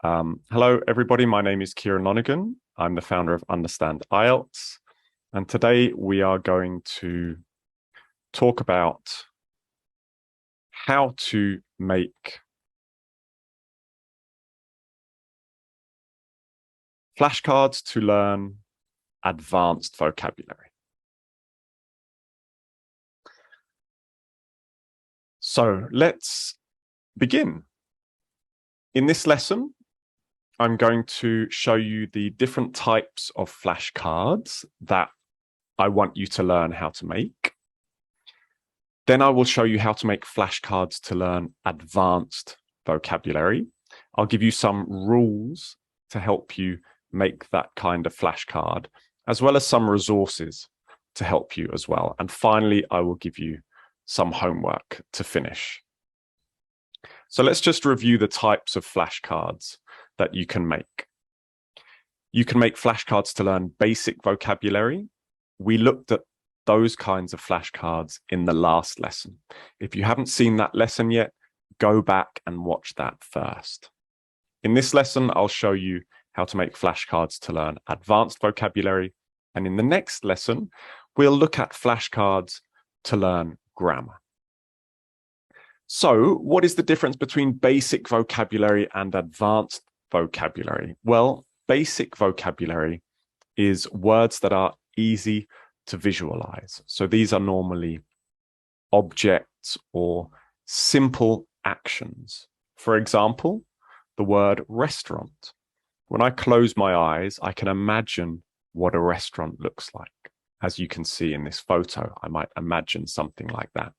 Hello, everybody. My name is Kieran Lonergan. I'm the founder of Understand IELTS. And today we are going to talk about how to make flashcards to learn advanced vocabulary. So let's begin. In this lesson, I'm going to show you the different types of flashcards that I want you to learn how to make. Then I will show you how to make flashcards to learn advanced vocabulary. I'll give you some rules to help you make that kind of flashcard, as well as some resources to help you as well. And finally, I will give you some homework to finish. So let's just review the types of flashcards that you can make. You can make flashcards to learn basic vocabulary. We looked at those kinds of flashcards in the last lesson. If you haven't seen that lesson yet, go back and watch that first. In this lesson, I'll show you how to make flashcards to learn advanced vocabulary. And in the next lesson, we'll look at flashcards to learn grammar. So what is the difference between basic vocabulary and advanced vocabulary? Well, basic vocabulary is words that are easy to visualize. So these are normally objects or simple actions. For example, the word restaurant. When I close my eyes, I can imagine what a restaurant looks like. As you can see in this photo, I might imagine something like that.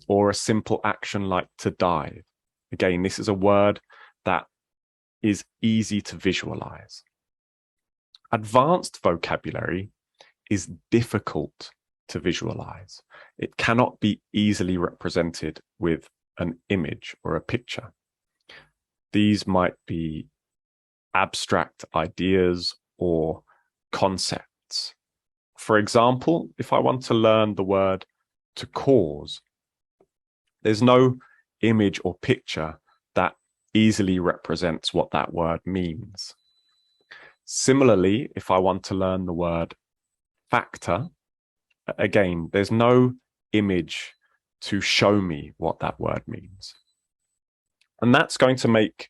Or a simple action like to dive. Again, this is a word that is easy to visualize. Advanced vocabulary is difficult to visualize. It cannot be easily represented with an image or a picture. These might be abstract ideas or concepts. For example, if I want to learn the word to cause, there's no image or picture that easily represents what that word means. Similarly, if I want to learn the word factor, again, there's no image to show me what that word means. And that's going to make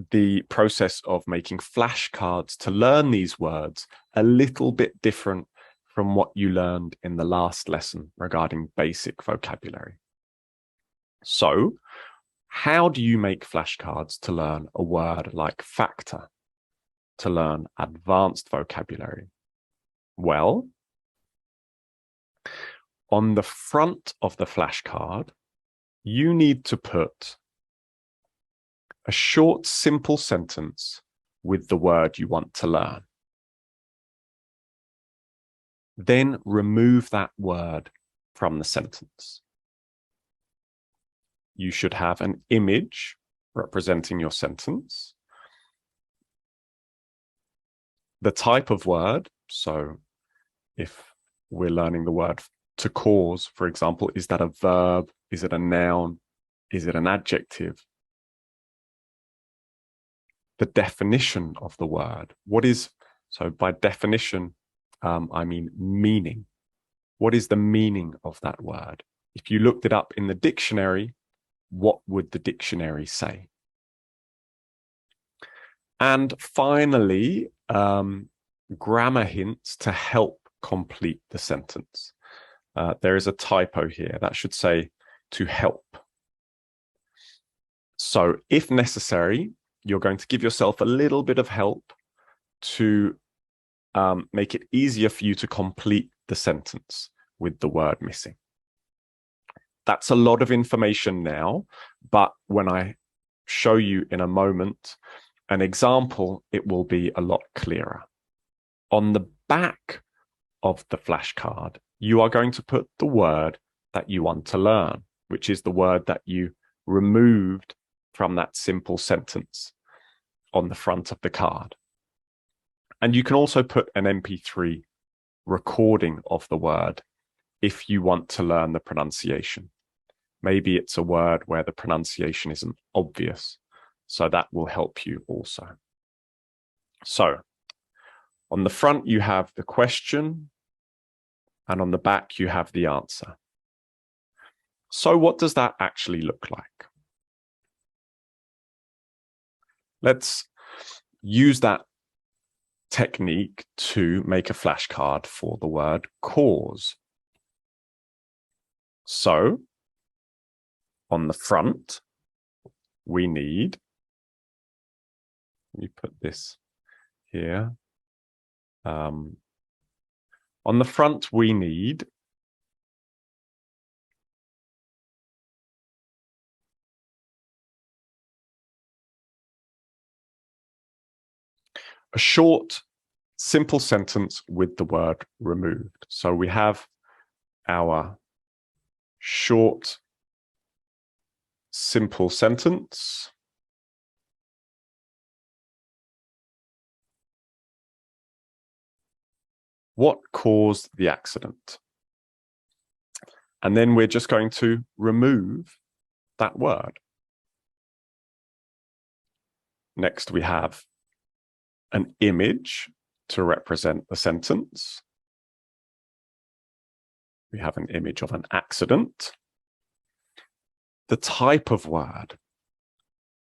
the process of making flashcards to learn these words a little bit different from what you learned in the last lesson regarding basic vocabulary. So, how do you make flashcards to learn a word like factor, to learn advanced vocabulary? Well, on the front of the flashcard, you need to put a short, simple sentence with the word you want to learn. Then remove that word from the sentence. You should have an image representing your sentence. The type of word, so if we're learning the word to cause, for example, is that a verb? Is it a noun? Is it an adjective? The definition of the word. So by definition, I mean meaning. What is the meaning of that word? If you looked it up in the dictionary, what would the dictionary say? And finally, grammar hints to help complete the sentence. There is a typo here that should say to help. So if necessary, you're going to give yourself a little bit of help to make it easier for you to complete the sentence with the word missing. That's a lot of information now, but when I show you in a moment an example, it will be a lot clearer. On the back of the flashcard, you are going to put the word that you want to learn, which is the word that you removed from that simple sentence on the front of the card. And you can also put an MP3 recording of the word if you want to learn the pronunciation. Maybe it's a word where the pronunciation isn't obvious. So that will help you also. So on the front, you have the question, and on the back, you have the answer. So what does that actually look like? Let's use that technique to make a flashcard for the word cause. So on the front, we need, you put this here. On the front, we need a short, simple sentence with the word removed. So we have our short, simple sentence. What caused the accident? And then we're just going to remove that word. Next, we have an image to represent the sentence. We have an image of an accident. The type of word.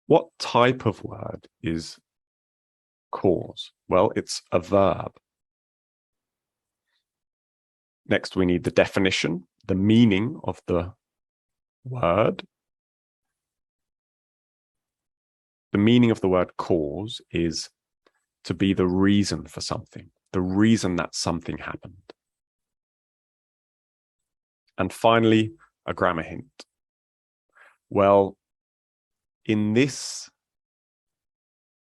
What type of word is cause? Well, it's a verb. Next, we need the definition, the meaning of the word. The meaning of the word cause is to be the reason for something, the reason that something happened. And finally, a grammar hint. Well, in this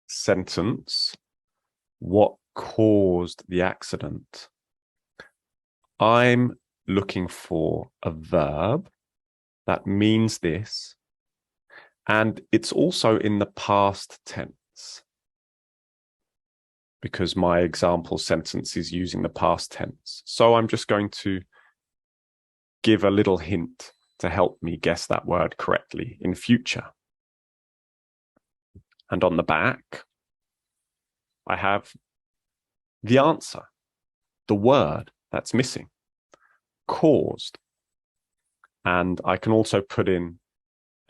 sentence, what caused the accident? I'm looking for a verb that means this, and it's also in the past tense, because my example sentence is using the past tense. So I'm just going to give a little hint to help me guess that word correctly in future. And on the back, I have the answer, the word that's missing, caused. And I can also put in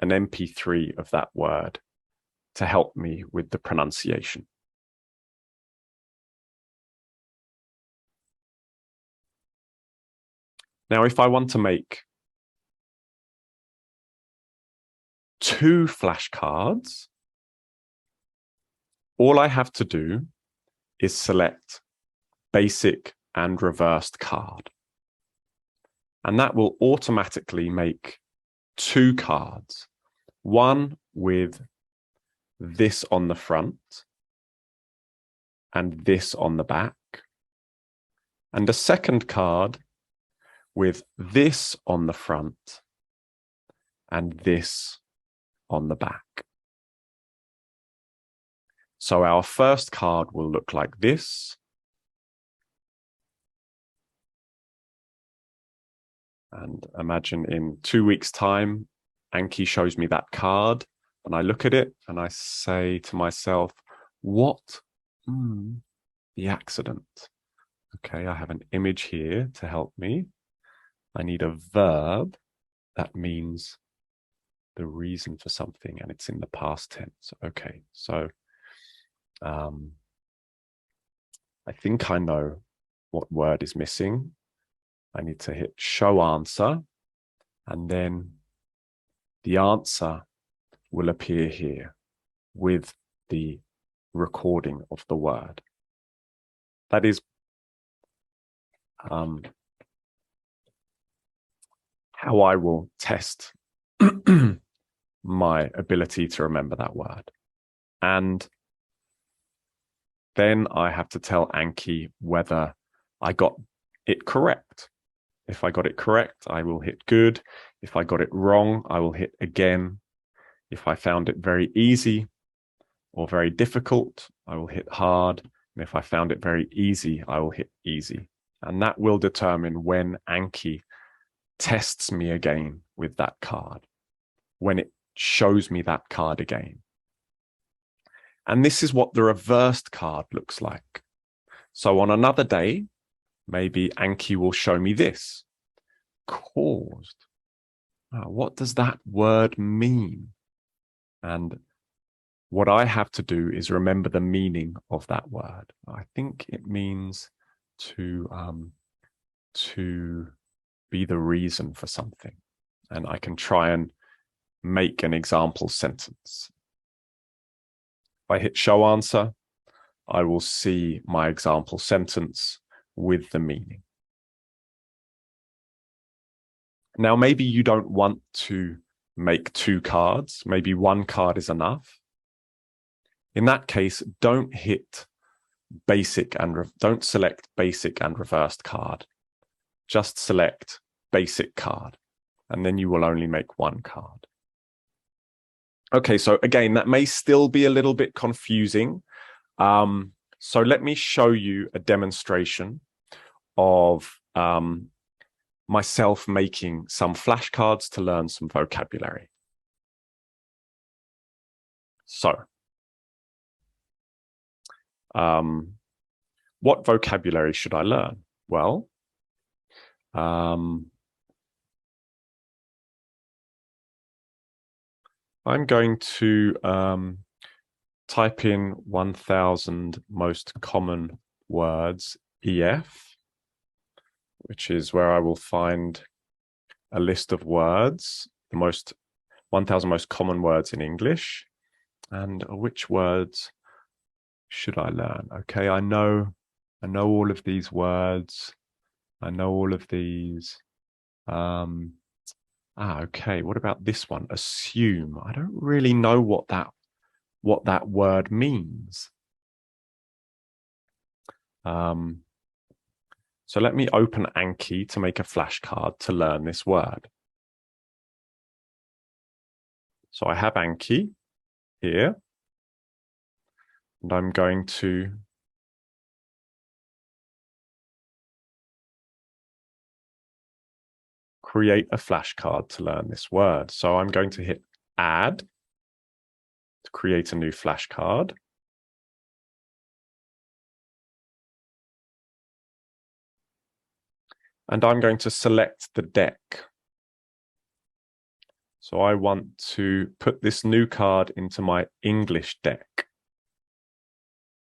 an MP3 of that word to help me with the pronunciation. Now, if I want to make 2 flashcards, all I have to do is select basic and reversed card. And that will automatically make 2 cards, one with this on the front and this on the back, and a second card with this on the front and this on the back. So our first card will look like this. And imagine in 2 weeks' time, Anki shows me that card, and I look at it and I say to myself, what? The accident. Okay, I have an image here to help me. I need a verb that means the reason for something, and it's in the past tense. Okay, so I think I know what word is missing. I need to hit show answer, and then the answer will appear here with the recording of the word. That is how I will test my ability to remember that word. And then I have to tell Anki whether I got it correct. If I got it correct, I will hit good. If I got it wrong, I will hit again. If I found it very easy or very difficult, I will hit hard. And if I found it very easy, I will hit easy. And that will determine when Anki tests me again with that card. when it shows me that card again. And this is what the reversed card looks like. So on another day, maybe Anki will show me this. Caused. What does that word mean? And what I have to do is remember the meaning of that word. I think it means to be the reason for something. And I can try and make an example sentence. If I hit show answer, I will see my example sentence with the meaning. Now, maybe you don't want to make 2 cards. Maybe 1 card is enough. In that case, don't hit basic and don't select basic and reversed card. Just select basic card, and then you will only make 1 card. Okay, so again, that may still be a little bit confusing. So let me show you a demonstration of myself making some flashcards to learn some vocabulary. So, what vocabulary should I learn? Well, I'm going to type in 1,000 most common words, EF, which is where I will find a list of words, the 1,000 most common words in English. And which words should I learn? Okay, I know all of these words. I know all of these. Okay, what about this one? Assume. I don't really know what that word means. So let me open Anki to make a flashcard to learn this word. So I have Anki here, and I'm going to create a flashcard to learn this word. So I'm going to hit add to create a new flashcard. And I'm going to select the deck. So I want to put this new card into my English deck.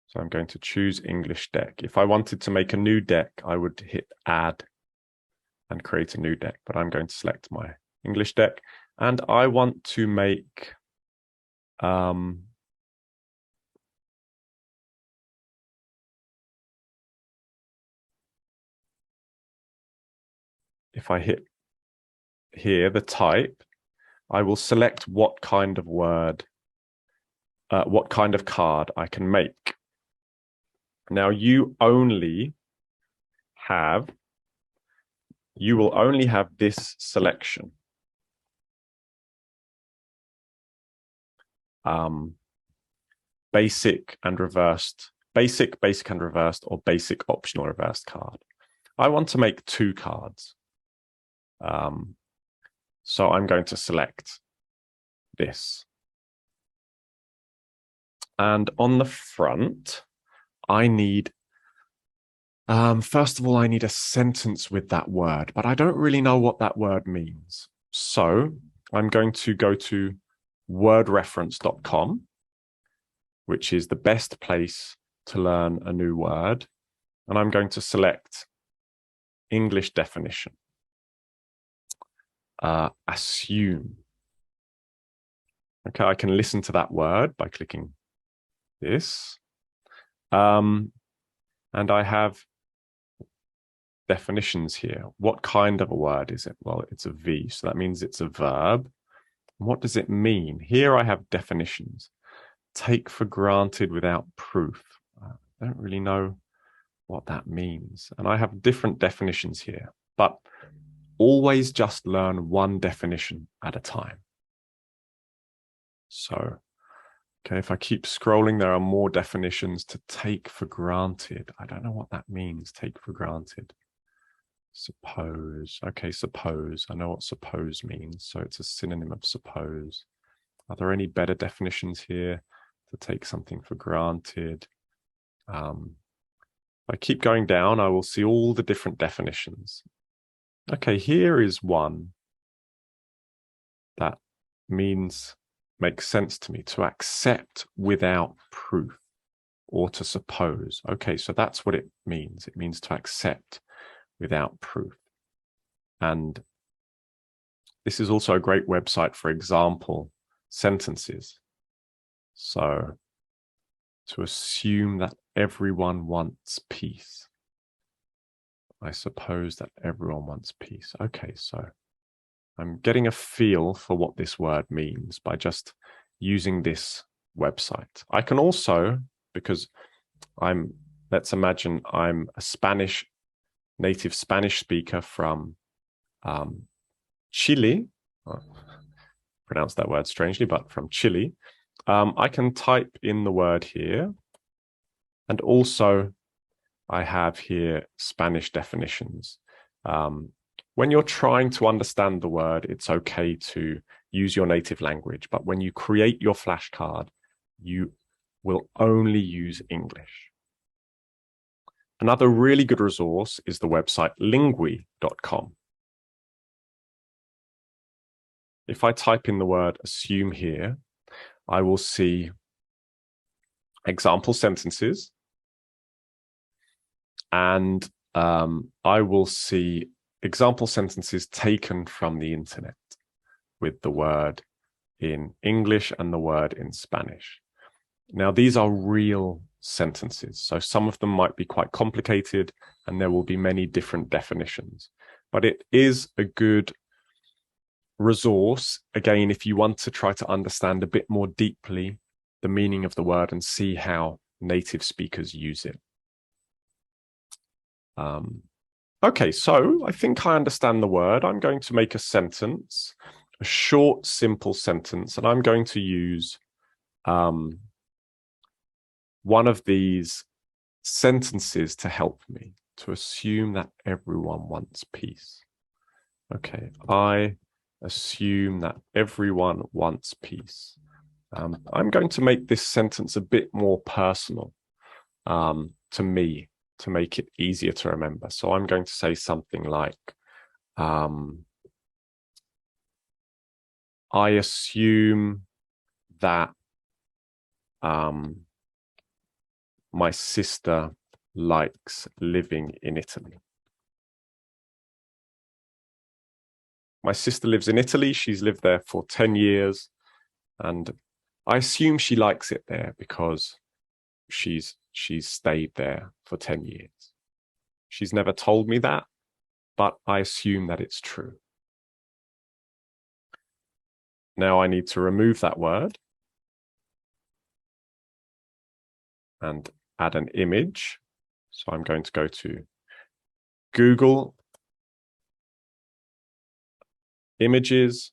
So I'm going to choose English deck. If I wanted to make a new deck, I would hit add and create a new deck, but I'm going to select my English deck. And I want to make if I hit here, the type, I will select what kind of word, what kind of card I can make. Now you will only have this selection. Basic and reversed, basic and reversed, or basic optional reversed card. I want to make 2 cards. So I'm going to select this. And on the front, I need, first of all, I need a sentence with that word, but I don't really know what that word means. So I'm going to go to wordreference.com, which is the best place to learn a new word. And I'm going to select English definition. Assume. Okay, I can listen to that word by clicking this. And I have definitions here. What kind of a word is it? Well, it's a V, so that means it's a verb. What does it mean? Here I have definitions. Take for granted without proof. I don't really know what that means. And I have different definitions here, but always just learn one definition at a time. So, okay, if I keep scrolling, there are more definitions to take for granted. I don't know what that means, take for granted. Suppose. Okay, suppose. I know what suppose means, so it's a synonym of suppose. Are there any better definitions here? To take something for granted. If I keep going down, I will see all the different definitions. Okay, here is one that makes sense to me: to accept without proof, or to suppose. Okay, so that's what it means. It means to accept without proof. And this is also a great website for example sentences. So, to assume that everyone wants peace. I suppose that everyone wants peace. Okay, so I'm getting a feel for what this word means by just using this website. I can also, because let's imagine I'm a native Spanish speaker from Chile. I pronounced that word strangely, but from Chile. I can type in the word here, and also I have here Spanish definitions. When you're trying to understand the word, it's okay to use your native language, but when you create your flashcard, you will only use English. Another really good resource is the website lingui.com. If I type in the word assume here, I will see example sentences, and I will see example sentences taken from the internet with the word in English and the word in Spanish. Now, these are real sentences, so some of them might be quite complicated and there will be many different definitions, but it is a good resource, again, if you want to try to understand a bit more deeply the meaning of the word and see how native speakers use it. Okay, so I think I understand the word. I'm going to make a sentence, a short, simple sentence, and I'm going to use one of these sentences to help me, to assume that everyone wants peace. Okay, I assume that everyone wants peace. I'm going to make this sentence a bit more personal to me, to make it easier to remember. So I'm going to say something like, I assume that my sister likes living in Italy. My sister lives in Italy. She's lived there for 10 years. And I assume she likes it there because she's stayed there for 10 years. She's never told me that, but I assume that it's true. Now I need to remove that word and add an image. So I'm going to go to Google Images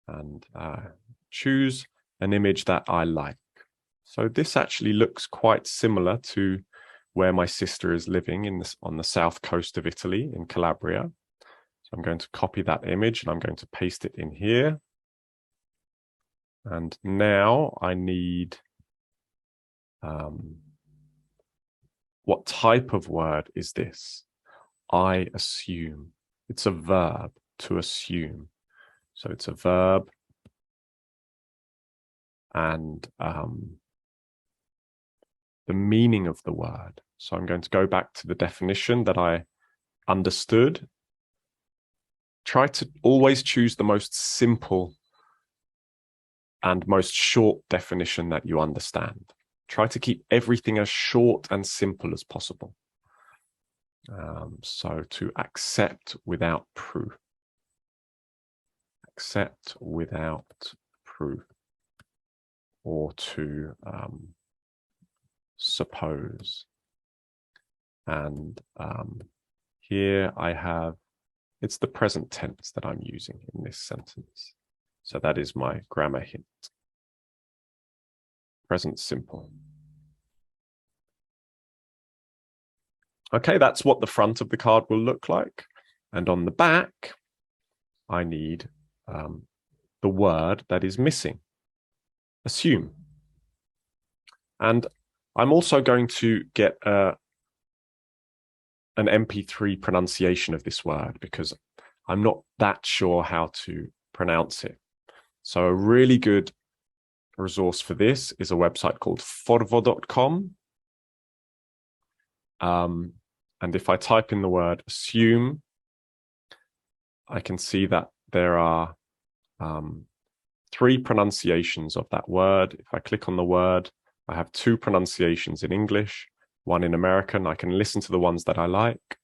and choose an image that I like. So this actually looks quite similar to where my sister is living on the south coast of Italy in Calabria. So I'm going to copy that image and I'm going to paste it in here. And now I need, what type of word is this? I assume. It's a verb, to assume. So it's a verb, and the meaning of the word. So I'm going to go back to the definition that I understood. Try to always choose the most simple and most short definition that you understand. Try to keep everything as short and simple as possible. So to accept without proof. Accept without proof. Or to suppose. And here I have, it's the present tense that I'm using in this sentence. So that is my grammar hint. Present simple. Okay, that's what the front of the card will look like. And on the back, I need the word that is missing, assume. And I'm also going to get an MP3 pronunciation of this word because I'm not that sure how to pronounce it. So a really good resource for this is a website called forvo.com. And if I type in the word assume, I can see that there are 3 pronunciations of that word. If I click on the word, I have 2 pronunciations in English, 1 in American. I can listen to the ones that I like.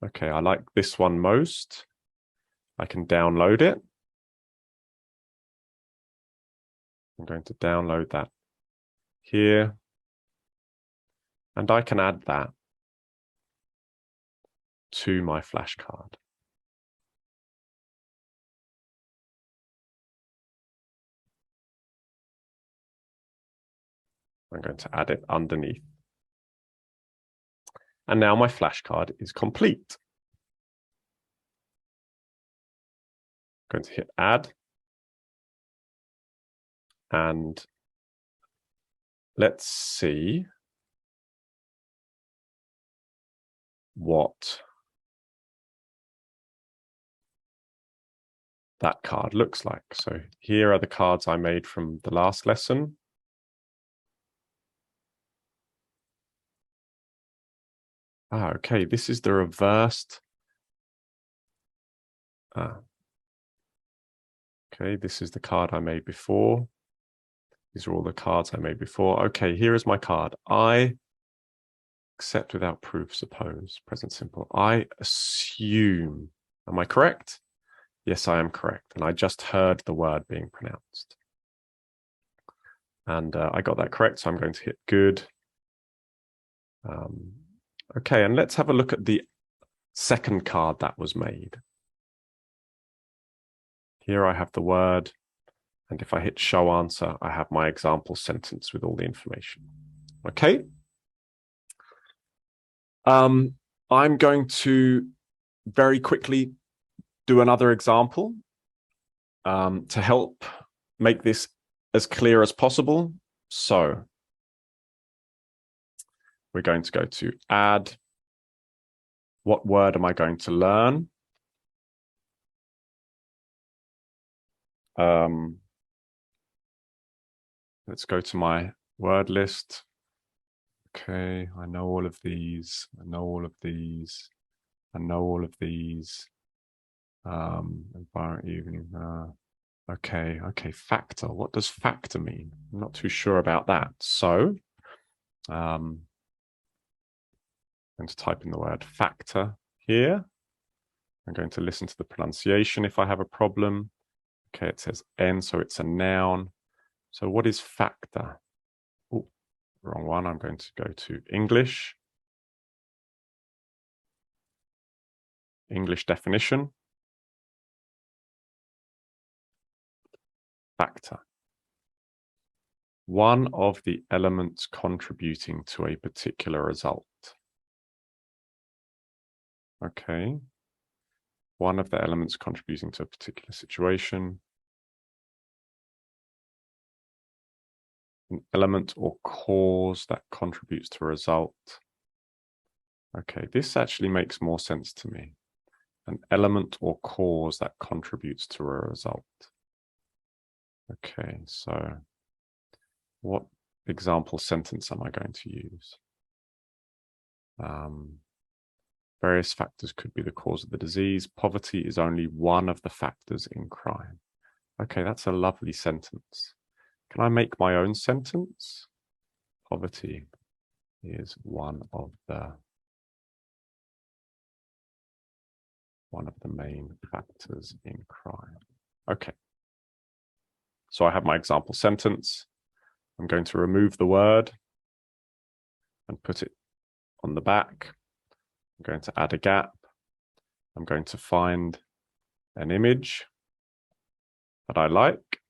Okay, I like this one most. I can download it. I'm going to download that here. And I can add that to my flashcard. I'm going to add it underneath. And now my flashcard is complete. I'm going to hit add. And let's see what that card looks like. So here are the cards I made from the last lesson. Okay, this is the reversed. Okay, this is the card I made before. These are all the cards I made before. Okay, here is my card. I accept without proof, suppose, present simple. I assume. Am I correct? Yes, I am correct. And I just heard the word being pronounced. And I got that correct, so I'm going to hit good. Okay, and let's have a look at the second card that was made. Here I have the word, and if I hit show answer, I have my example sentence with all the information. Okay. I'm going to very quickly do another example to help make this as clear as possible. So we're going to go to add. What word am I going to learn? Let's go to my word list. Okay, I know all of these. I know all of these. I know all of these. Environment evening. Okay, factor. What does factor mean? I'm not too sure about that. So, I'm going to type in the word factor here. I'm going to listen to the pronunciation if I have a problem. Okay, it says N, so it's a noun. So what is factor? Oh, wrong one. I'm going to go to English. English definition. Factor. One of the elements contributing to a particular result. Okay. One of the elements contributing to a particular situation. An element or cause that contributes to a result. Okay, this actually makes more sense to me. An element or cause that contributes to a result. Okay, so what example sentence am I going to use? Various factors could be the cause of the disease. Poverty is only one of the factors in crime. Okay, that's a lovely sentence. Can I make my own sentence? Poverty is one of the main factors in crime. Okay. So I have my example sentence. I'm going to remove the word and put it on the back. I'm going to add a gap. I'm going to find an image that I like.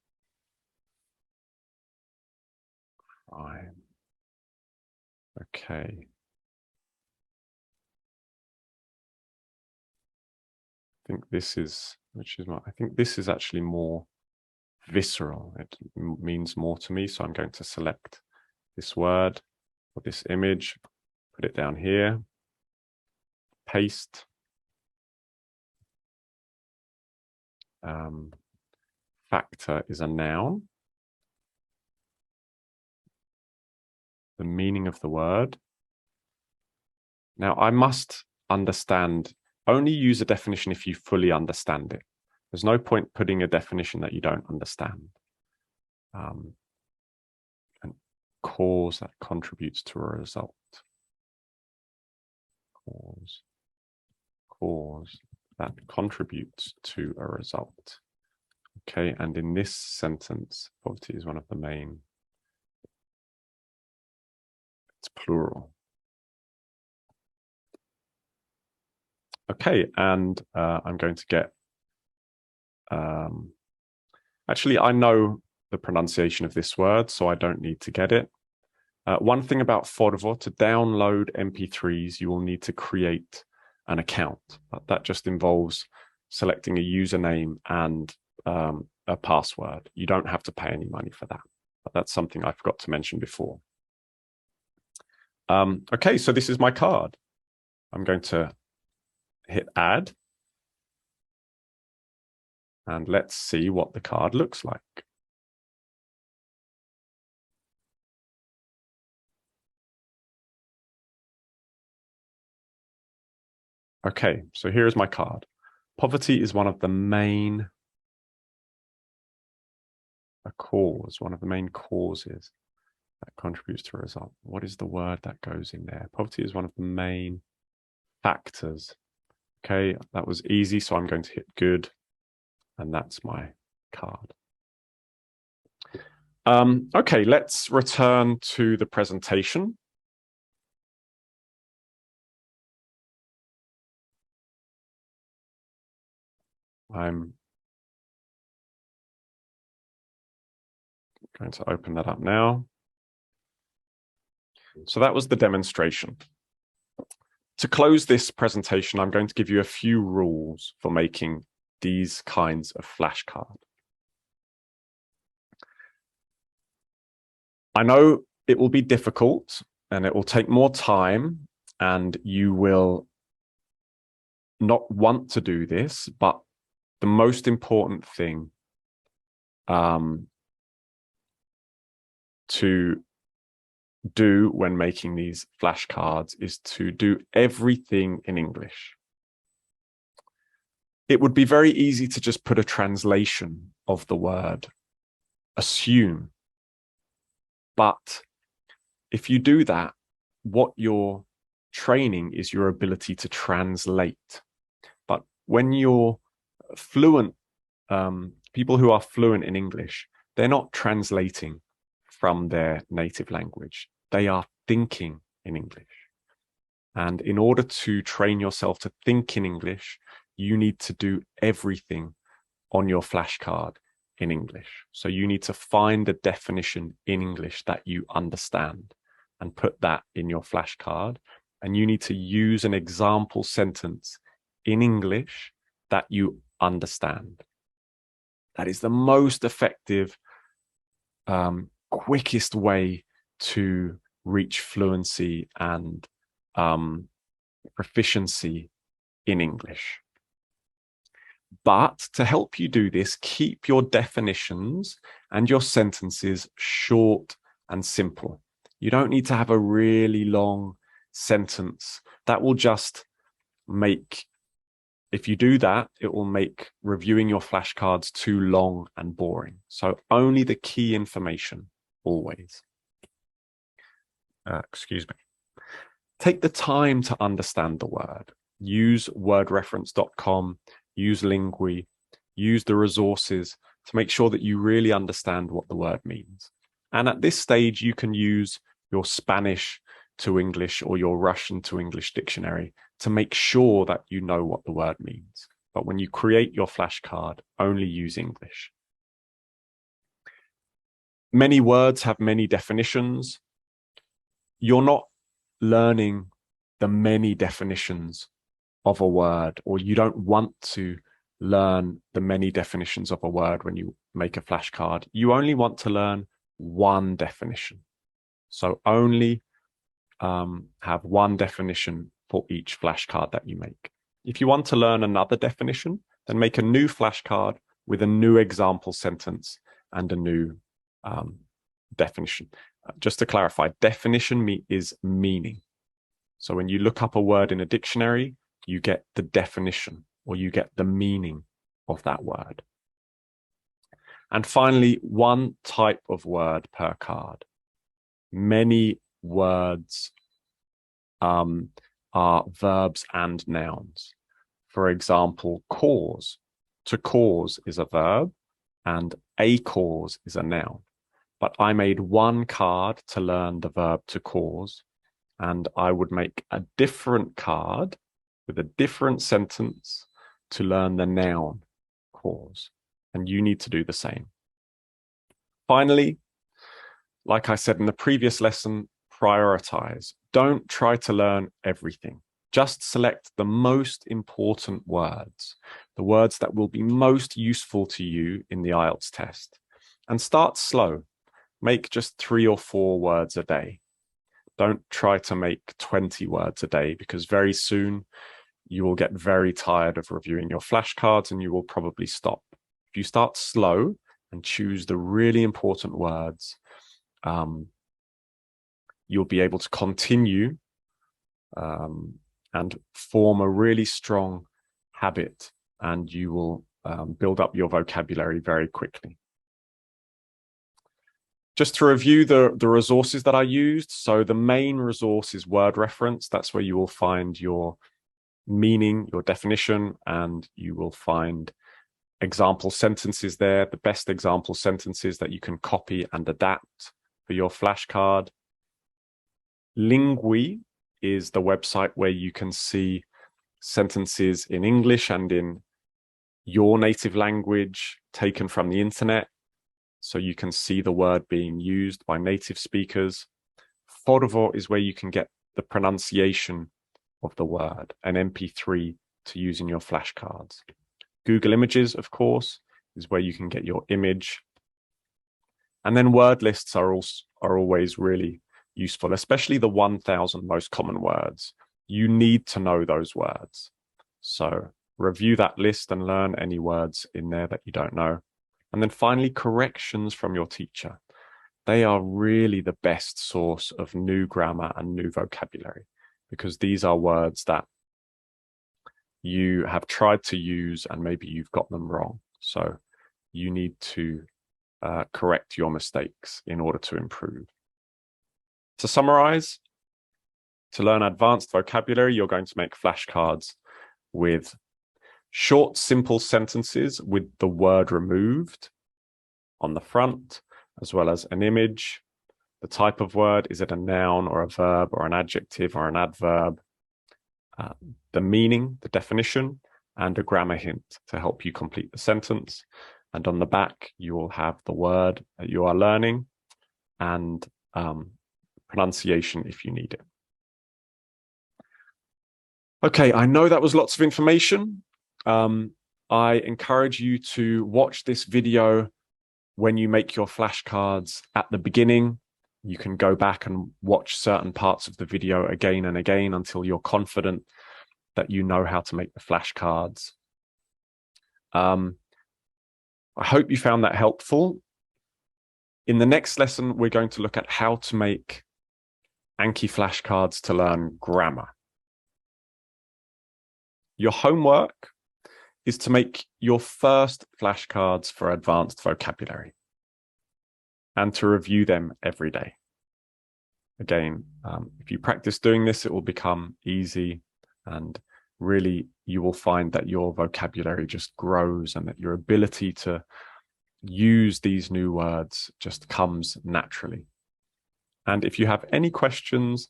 Crime. Okay. I think this is, I think this is actually more visceral. It means more to me. So I'm going to select this word or this image, put it down here, paste. Factor is a noun. The meaning of the word. Now, I must understand, only use a definition if you fully understand it. There's no point putting a definition that you don't understand. And cause that contributes to a result. Cause that contributes to a result. Okay, and in this sentence, poverty is one of the main, it's plural. Okay, and I'm going to get, actually, I know the pronunciation of this word, so I don't need to get it. One thing about Forvo, to download MP3s, you will need to create an account. That just involves selecting a username and a password. You don't have to pay any money for that. But that's something I forgot to mention before. Okay, so this is my card. I'm going to hit add. And let's see what the card looks like. Okay, so here is my card. Poverty is one of the main one of the main causes that contributes to a result. What is the word that goes in there? Poverty is one of the main factors. Okay, that was easy, so I'm going to hit good, and that's my card. Okay, let's return to the presentation. I'm going to open that up now. So that was the demonstration. To close this presentation, I'm going to give you a few rules for making these kinds of flashcards. I know it will be difficult and it will take more time, and you will not want to do this, but the most important thing to do when making these flashcards is to do everything in English. It would be very easy to just put a translation of the word, assume. But if you do that, what you're training is your ability to translate. But when you're fluent, people who are fluent in English, they're not translating from their native language. They are thinking in English. And in order to train yourself to think in English, you need to do everything on your flashcard in English. So you need to find a definition in English that you understand and put that in your flashcard. And you need to use an example sentence in English that you understand. That is the most effective, quickest way to reach fluency and proficiency in English. But to help you do this, keep your definitions and your sentences short and simple. You don't need to have a really long sentence. That will just make, if you do that, it will make reviewing your flashcards too long and boring. So only the key information, always. Excuse me. Take the time to understand the word. Use wordreference.com, use Lingui, use the resources to make sure that you really understand what the word means. And at this stage, you can use your Spanish to English or your Russian to English dictionary to make sure that you know what the word means. But when you create your flashcard, only use English. Many words have many definitions. You're not learning the many definitions of a word, or you don't want to learn the many definitions of a word when you make a flashcard. You only want to learn one definition. So only have one definition for each flashcard that you make. If you want to learn another definition, then make a new flashcard with a new example sentence and a new definition. Just to clarify, definition is meaning. So when you look up a word in a dictionary, you get the definition, or you get the meaning of that word. And finally, one type of word per card. Many words are verbs and nouns. For example, cause. To cause is a verb, and a cause is a noun. But I made one card to learn the verb to cause, and I would make a different card with a different sentence to learn the noun cause. And you need to do the same. Finally, like I said in the previous lesson, prioritize. Don't try to learn everything. Just select the most important words, the words that will be most useful to you in the IELTS test. And start slow. Make just 3 or 4 words a day. Don't try to make 20 words a day, because very soon you will get very tired of reviewing your flashcards and you will probably stop. If you start slow and choose the really important words, you'll be able to continue and form a really strong habit, and you will build up your vocabulary very quickly. Just to review the resources that I used. So the main resource is word reference. That's where you will find your meaning, your definition, and you will find example sentences there, the best example sentences that you can copy and adapt for your flashcard. Lingui is the website where you can see sentences in English and in your native language taken from the internet, so you can see the word being used by native speakers. Forvo is where you can get the pronunciation of the word, an MP3 to use in your flashcards. Google Images, of course, is where you can get your image. And then word lists are always really useful, especially the 1,000 most common words. You need to know those words. So review that list and learn any words in there that you don't know. And then finally, corrections from your teacher. They are really the best source of new grammar and new vocabulary, because these are words that you have tried to use and maybe you've got them wrong. So you need to correct your mistakes in order to improve. To summarize, to learn advanced vocabulary, you're going to make flashcards with short, simple sentences with the word removed on the front, as well as an image. The type of word, is it a noun or a verb or an adjective or an adverb? The meaning, the definition, and a grammar hint to help you complete the sentence. And on the back, you will have the word that you are learning and pronunciation if you need it. Okay, I know that was lots of information. I encourage you to watch this video when you make your flashcards at the beginning. You can go back and watch certain parts of the video again and again until you're confident that you know how to make the flashcards. I hope you found that helpful. In the next lesson, we're going to look at how to make Anki flashcards to learn grammar. Your homework is to make your first flashcards for advanced vocabulary and to review them every day. Again, if you practice doing this, it will become easy, and really you will find that your vocabulary just grows and that your ability to use these new words just comes naturally. And if you have any questions,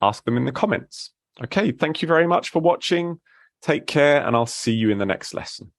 ask them in the comments. Okay, thank you very much for watching. Take care, and I'll see you in the next lesson.